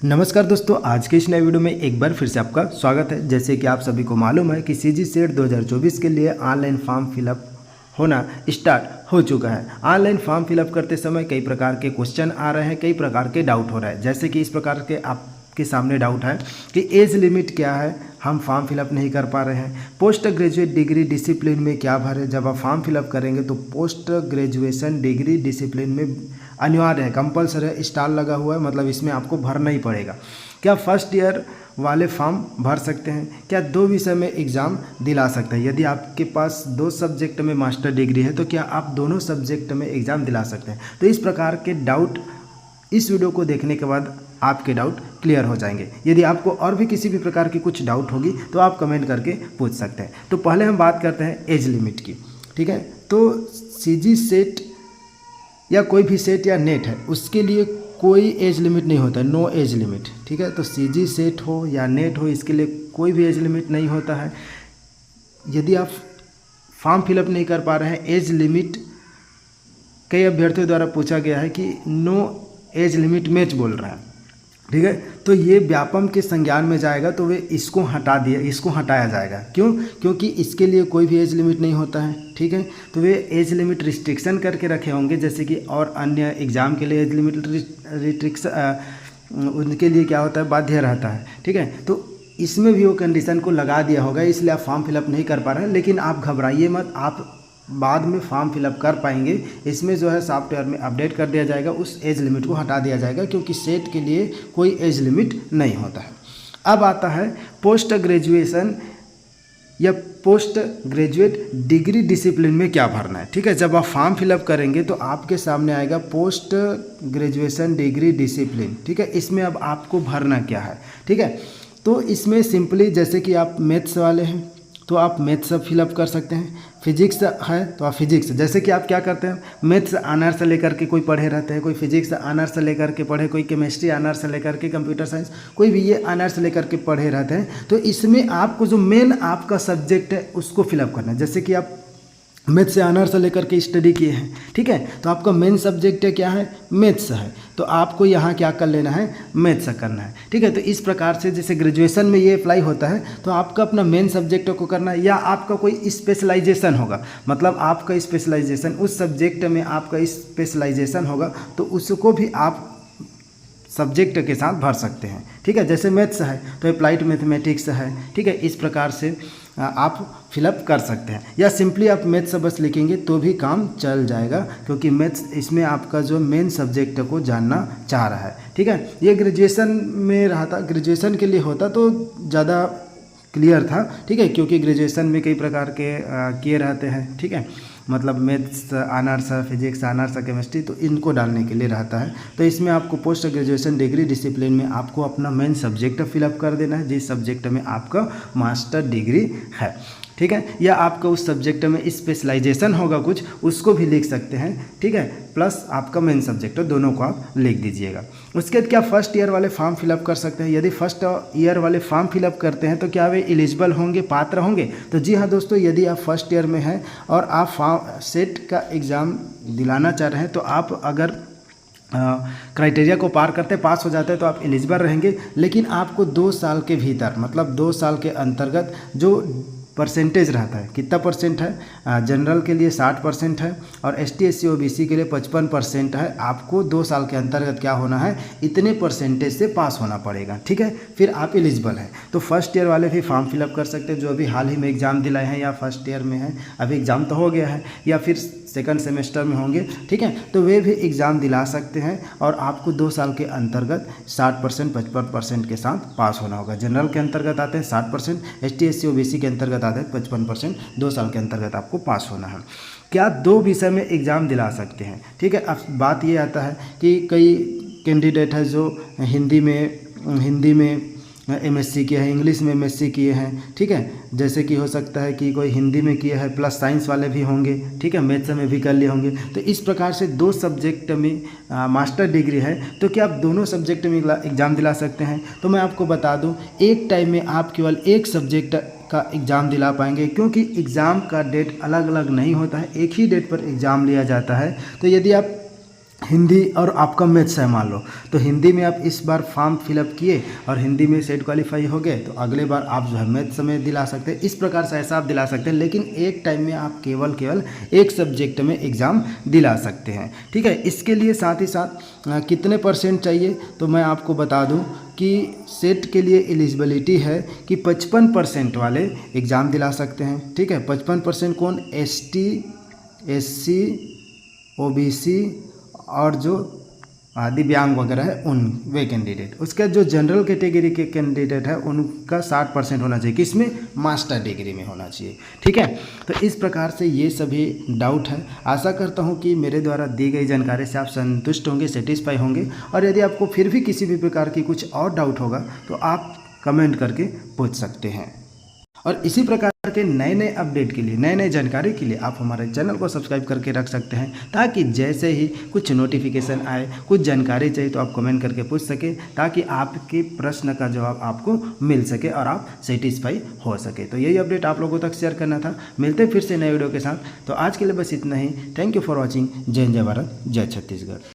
नमस्कार दोस्तों, आज के इस नए वीडियो में एक बार फिर से आपका स्वागत है। जैसे कि आप सभी को मालूम है कि सीजी सेट 2024 के लिए ऑनलाइन फॉर्म फिलअप होना स्टार्ट हो चुका है। ऑनलाइन फॉर्म फिलअप करते समय कई प्रकार के क्वेश्चन आ रहे हैं, कई प्रकार के डाउट हो रहे हैं। जैसे कि इस प्रकार के आपके सामने डाउट है कि एज लिमिट क्या है, हम फॉर्म फिलअप नहीं कर पा रहे हैं। पोस्ट ग्रेजुएट डिग्री डिसिप्लिन में क्या भरें, जब आप फॉर्म फिलअप करेंगे तो पोस्ट ग्रेजुएशन डिग्री डिसिप्लिन में अनिवार्य है, कंपलसरी है, स्टार लगा हुआ है, मतलब इसमें आपको भरना ही पड़ेगा। क्या फर्स्ट ईयर वाले फॉर्म भर सकते हैं? क्या 2 विषय में एग्ज़ाम दिला सकते हैं? यदि आपके पास 2 सब्जेक्ट में मास्टर डिग्री है तो क्या आप दोनों सब्जेक्ट में एग्ज़ाम दिला सकते हैं? तो इस प्रकार के डाउट इस वीडियो को देखने के बाद आपके डाउट क्लियर हो जाएंगे। यदि आपको और भी किसी भी प्रकार की कुछ डाउट होगी तो आप कमेंट करके पूछ सकते हैं। तो पहले हम बात करते हैं एज लिमिट की, ठीक है। तो सीजी सेट या कोई भी सेट या नेट है, उसके लिए कोई एज लिमिट नहीं होता है, नो एज लिमिट, ठीक है। तो सीजी सेट हो या नेट हो, इसके लिए कोई भी एज लिमिट नहीं होता है। यदि आप फॉर्म फिलअप नहीं कर पा रहे हैं, एज लिमिट कई अभ्यर्थियों द्वारा पूछा गया है कि नो एज लिमिट मैच बोल रहा है, ठीक है। तो ये व्यापम के संज्ञान में जाएगा, तो वे इसको हटाया जाएगा। क्यों? क्योंकि इसके लिए कोई भी एज लिमिट नहीं होता है, ठीक है। तो वे एज लिमिट रिस्ट्रिक्शन करके रखे होंगे, जैसे कि और अन्य एग्ज़ाम के लिए एज लिमिट रिस्ट्रिक्शन उनके लिए क्या होता है, बाध्य रहता है, ठीक है। तो इसमें भी वो कंडीशन को लगा दिया होगा, इसलिए आप फॉर्म फिलअप नहीं कर पा रहे हैं। लेकिन आप घबराइए मत, आप बाद में फॉर्म फिलअप कर पाएंगे। इसमें जो है सॉफ्टवेयर में अपडेट कर दिया जाएगा, उस एज लिमिट को हटा दिया जाएगा, क्योंकि सेट के लिए कोई एज लिमिट नहीं होता है। अब आता है पोस्ट ग्रेजुएशन या पोस्ट ग्रेजुएट डिग्री डिसिप्लिन में क्या भरना है, ठीक है। जब आप फॉर्म फिलअप करेंगे तो आपके सामने आएगा पोस्ट ग्रेजुएशन डिग्री डिसिप्लिन, ठीक है। इसमें अब आपको भरना क्या है, ठीक है। तो इसमें सिंपली जैसे कि आप मैथ्स वाले हैं तो आप मैथ्स फिलअप कर सकते हैं, फिजिक्स है तो आप फिजिक्स, जैसे कि आप क्या करते हैं, मैथ्स ऑनर्स से लेकर के कोई पढ़े रहते हैं, कोई फिजिक्स ऑनर्स से लेकर के पढ़े, कोई केमिस्ट्री ऑनर्स से लेकर के कंप्यूटर साइंस, कोई भी ये ऑनर्स से लेकर के पढ़े रहते हैं। तो इसमें आपको जो मेन आपका सब्जेक्ट है उसको फिलअप करना है। जैसे कि आप मैथ्स से ऑनर्स से लेकर के स्टडी किए हैं, ठीक है, तो आपका मेन सब्जेक्ट क्या है, मैथ्स है, तो आपको यहाँ क्या कर लेना है, मैथ्स करना है, ठीक है। तो इस प्रकार से जैसे ग्रेजुएशन में ये अप्लाई होता है, तो आपका अपना मेन सब्जेक्ट को करना है, या आपका कोई स्पेशलाइजेशन होगा, मतलब आपका स्पेशलाइजेशन उस सब्जेक्ट में आपका स्पेशलाइजेशन होगा, तो उसको भी आप सब्जेक्ट के साथ भर सकते हैं, ठीक है। जैसे मैथ्स है तो अप्लाइड मैथमेटिक्स है, ठीक है। इस प्रकार से आप फिलअप कर सकते हैं, या सिंपली आप मैथ्स बस लिखेंगे तो भी काम चल जाएगा, क्योंकि मैथ्स इसमें आपका जो मेन सब्जेक्ट को जानना चाह रहा है, ठीक है। ये ग्रेजुएशन में रहा था, ग्रेजुएशन के लिए होता तो ज़्यादा क्लियर था, ठीक है, क्योंकि ग्रेजुएशन में कई प्रकार के किए रहते हैं, ठीक है, मतलब maths honours, physics honours, chemistry, तो इनको डालने के लिए रहता है। तो इसमें आपको पोस्ट ग्रेजुएशन डिग्री डिसिप्लिन में आपको अपना मेन सब्जेक्ट फिलअप कर देना है, जिस सब्जेक्ट में आपका मास्टर डिग्री है, ठीक है, या आपका उस सब्जेक्ट में स्पेशलाइजेशन होगा कुछ, उसको भी लिख सकते हैं, ठीक है, प्लस आपका मेन सब्जेक्ट, दोनों को आप लिख दीजिएगा। उसके बाद क्या फर्स्ट ईयर वाले फॉर्म फिलअप कर सकते हैं? यदि फर्स्ट ईयर वाले फॉर्म फिलअप करते हैं तो क्या वे एलिजिबल होंगे, पात्र होंगे? तो जी हाँ दोस्तों, यदि आप फर्स्ट ईयर में हैं और आप फॉर्म सेट का एग्ज़ाम दिलाना चाह रहे हैं, तो आप अगर क्राइटेरिया को पार करते पास हो जाते हैं तो आप एलिजिबल रहेंगे। लेकिन आपको 2 साल के भीतर, मतलब 2 साल के अंतर्गत जो परसेंटेज रहता है, कितना परसेंट है, जनरल के लिए 60% है और ST SC OBC के लिए 55% है। आपको 2 साल के अंतर्गत क्या होना है, इतने परसेंटेज से पास होना पड़ेगा, ठीक है, फिर आप एलिजिबल हैं। तो फर्स्ट ईयर वाले भी फॉर्म फिलअप कर सकते हैं, जो अभी हाल ही में एग्ज़ाम दिलाए हैं या फर्स्ट ईयर में हैं, अभी एग्ज़ाम तो हो गया है, या फिर सेकंड सेमेस्टर में होंगे, ठीक है, तो वे भी एग्ज़ाम दिला सकते हैं और आपको 2 साल के अंतर्गत 60% 55% के साथ पास होना होगा। जनरल के अंतर्गत आते हैं 60%, ST SC OBC के अंतर्गत आते हैं 55%, 2 साल के अंतर्गत आपको पास होना है। क्या 2 विषय में एग्ज़ाम दिला सकते हैं, ठीक है। अब बात ये आता है कि कई कैंडिडेट है जो हिंदी में MSc किए हैं, इंग्लिश में MSc किए हैं, ठीक है, जैसे कि हो सकता है कि कोई हिंदी में किया है प्लस साइंस वाले भी होंगे, ठीक है, मैथ्स में भी कर लिए होंगे। तो इस प्रकार से 2 सब्जेक्ट में मास्टर डिग्री है, तो क्या आप दोनों सब्जेक्ट में एग्ज़ाम दिला सकते हैं? तो मैं आपको बता दूं, एक टाइम में आप केवल एक सब्जेक्ट का एग्ज़ाम दिला पाएंगे, क्योंकि एग्ज़ाम का डेट अलग अलग नहीं होता है, एक ही डेट पर एग्ज़ाम लिया जाता है। तो यदि आप हिंदी और आपका मैथ्स है मान लो, तो हिंदी में आप इस बार फॉर्म फिलअप किए और हिंदी में सेट क्वालिफाई हो गए, तो अगले बार आप जो है मैथ्स में दिला सकते हैं। इस प्रकार से ऐसा आप दिला सकते हैं, लेकिन एक टाइम में आप केवल एक सब्जेक्ट में एग्ज़ाम दिला सकते हैं। ठीक है, इसके लिए साथ ही साथ कितने परसेंट चाहिए तो मैं आपको बता दूं कि सेट के लिए एलिजिबिलिटी है कि 55% वाले एग्ज़ाम दिला सकते हैं। ठीक है, 55% कौन, ST SC OBC और जो दिव्यांग वगैरह है उन वे कैंडिडेट। उसका जो जनरल कैटेगरी के कैंडिडेट है उनका 60% होना चाहिए, किसमें, मास्टर डिग्री में होना चाहिए। ठीक है, तो इस प्रकार से ये सभी डाउट है। आशा करता हूँ कि मेरे द्वारा दी गई जानकारी से आप संतुष्ट होंगे, सेटिस्फाई होंगे, और यदि आपको फिर भी किसी भी प्रकार की कुछ और डाउट होगा तो आप कमेंट करके पूछ सकते हैं। और इसी प्रकार के नए नए अपडेट के लिए, नए नए जानकारी के लिए आप हमारे चैनल को सब्सक्राइब करके रख सकते हैं, ताकि जैसे ही कुछ नोटिफिकेशन आए, कुछ जानकारी चाहिए तो आप कमेंट करके पूछ सके, ताकि आपके प्रश्न का जवाब आपको मिल सके और आप सेटिस्फाई हो सके। तो यही अपडेट आप लोगों तक शेयर करना था। मिलते हैं फिर से नए वीडियो के साथ। तो आज के लिए बस इतना ही। Thank you for watching. जय हिंद, जय भारत, जय छत्तीसगढ़।